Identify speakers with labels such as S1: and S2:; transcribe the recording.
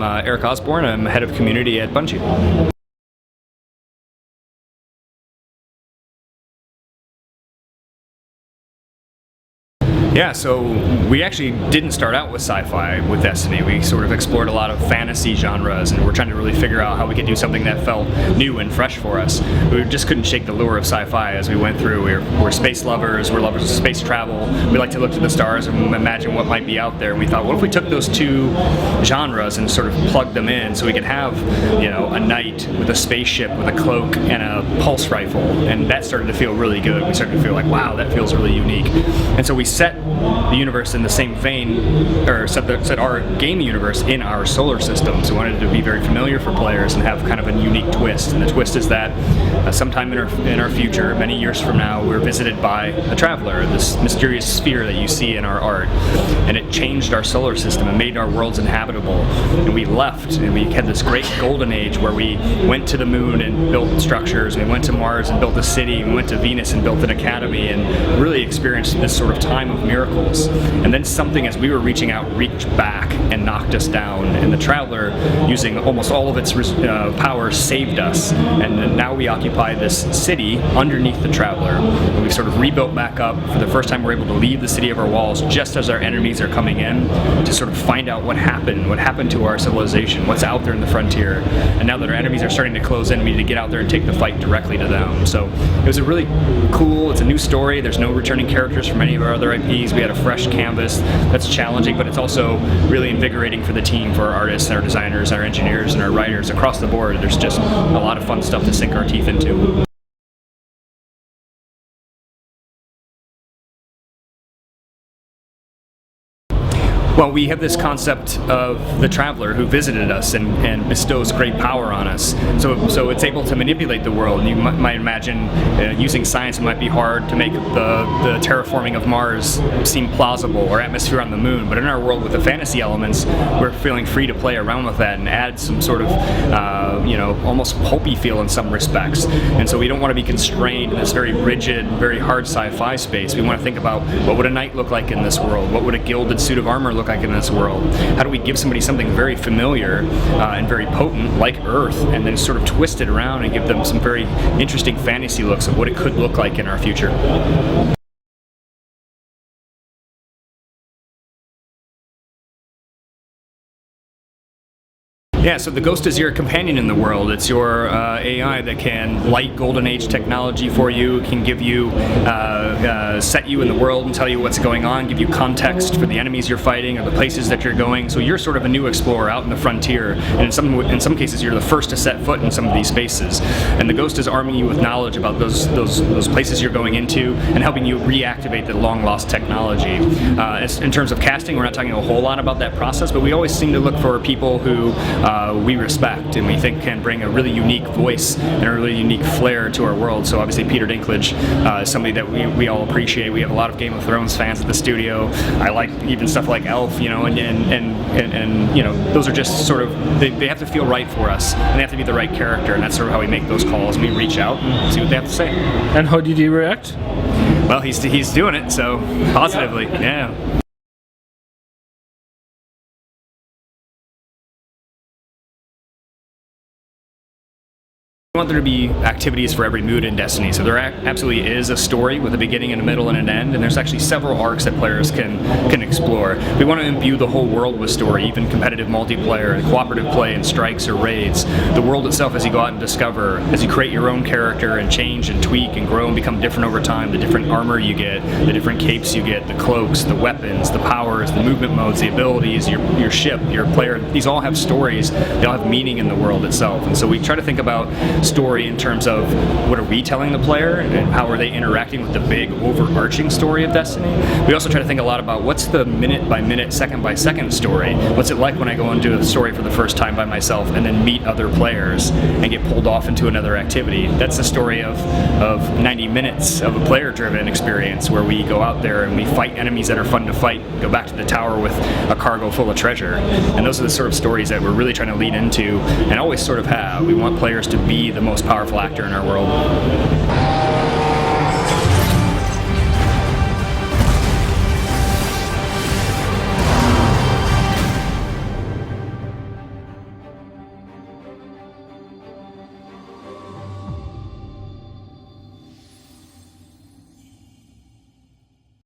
S1: I'm Eric Osborne. I'm head of community at Bungie. Yeah, so we actually didn't start out with sci-fi with Destiny. We sort of explored a lot of fantasy genres, and we're trying to really figure out how we could do something that felt new and fresh for us. We just couldn't shake the lure of sci-fi as we went through. We're space lovers, we're lovers of space travel. We like to look to the stars and imagine what might be out there. And we thought, what if we took those two genres and sort of plugged them in so we could have, a knight with a spaceship with a cloak and a pulse rifle, and that started to feel really good. We started to feel like, wow, that feels really unique. And so we set the universe in the same vein, or set our game universe in our solar system. So we wanted it to be very familiar for players and have kind of a unique twist. And the twist is that sometime in our future, many years from now, we're visited by a traveler, this mysterious sphere that you see in our art. And it changed our solar system and made our worlds inhabitable. And we left, and we had this great golden age where we went to the moon and built structures, we went to Mars and built a city, we went to Venus and built an academy, and really experienced this sort of time of miracles. And then something, as we were reaching out, reached back and knocked us down, and the Traveler, using almost all of its power, saved us. And now we occupy this city underneath the Traveler, and we sort of rebuilt back up. For the first time, we're able to leave the city of our walls just as our enemies are coming in, to sort of find out what happened to our civilization, what's out there in the frontier. And now that our enemies are starting to close in, we need to get out there and take the fight directly to them. So it was a really cool, it's a new story. There's no returning characters from any of our other IPs. We had a fresh canvas that's challenging, but it's also really invigorating for the team, for our artists, our designers, our engineers, and our writers across the board. There's just a lot of fun stuff to sink our teeth into. Well, we have this concept of the Traveler who visited us and bestows great power on us. So it's able to manipulate the world. And you might imagine using science, it might be hard to make the terraforming of Mars seem plausible, or atmosphere on the moon. But in our world with the fantasy elements, we're feeling free to play around with that and add some sort of, almost pulpy feel in some respects. And so we don't want to be constrained in this very rigid, very hard sci-fi space. We want to think about, what would a knight look like in this world? What would a gilded suit of armor look like in this world? How do we give somebody something very familiar and very potent, like Earth, and then sort of twist it around and give them some very interesting fantasy looks of what it could look like in our future? Yeah, so the Ghost is your companion in the world. It's your AI that can light Golden Age technology for you, can give you, set you in the world and tell you what's going on, give you context for the enemies you're fighting or the places that you're going. So you're sort of a new explorer out in the frontier, and in some cases you're the first to set foot in some of these spaces. And the Ghost is arming you with knowledge about those places you're going into and helping you reactivate the long-lost technology. In terms of casting, we're not talking a whole lot about that process, but we always seem to look for people who we respect and we think can bring a really unique voice and a really unique flair to our world. So obviously Peter Dinklage is somebody that we all appreciate. We have a lot of Game of Thrones fans at the studio. I like even stuff like Elf, and those are just sort of, they have to feel right for us, and they have to be the right character, and that's sort of how we make those calls. We reach out and see what they have to say.
S2: And how did he react?
S1: Well, he's doing it, so positively, yeah. We want there to be activities for every mood in Destiny, so there absolutely is a story with a beginning and a middle and an end, and there's actually several arcs that players can explore. We want to imbue the whole world with story, even competitive multiplayer and cooperative play and strikes or raids. The world itself, as you go out and discover, as you create your own character and change and tweak and grow and become different over time, the different armor you get, the different capes you get, the cloaks, the weapons, the powers, the movement modes, the abilities, your ship, your player, these all have stories, they all have meaning in the world itself. And so we try to think about story in terms of what are we telling the player and how are they interacting with the big overarching story of Destiny. We also try to think a lot about what's the minute by minute, second by second story. What's it like when I go and do a story for the first time by myself and then meet other players and get pulled off into another activity. That's the story of 90 minutes of a player-driven experience where we go out there and we fight enemies that are fun to fight, go back to the tower with a cargo full of treasure. And those are the sort of stories that we're really trying to lean into and always sort of have. We want players to be the most powerful actor in our world.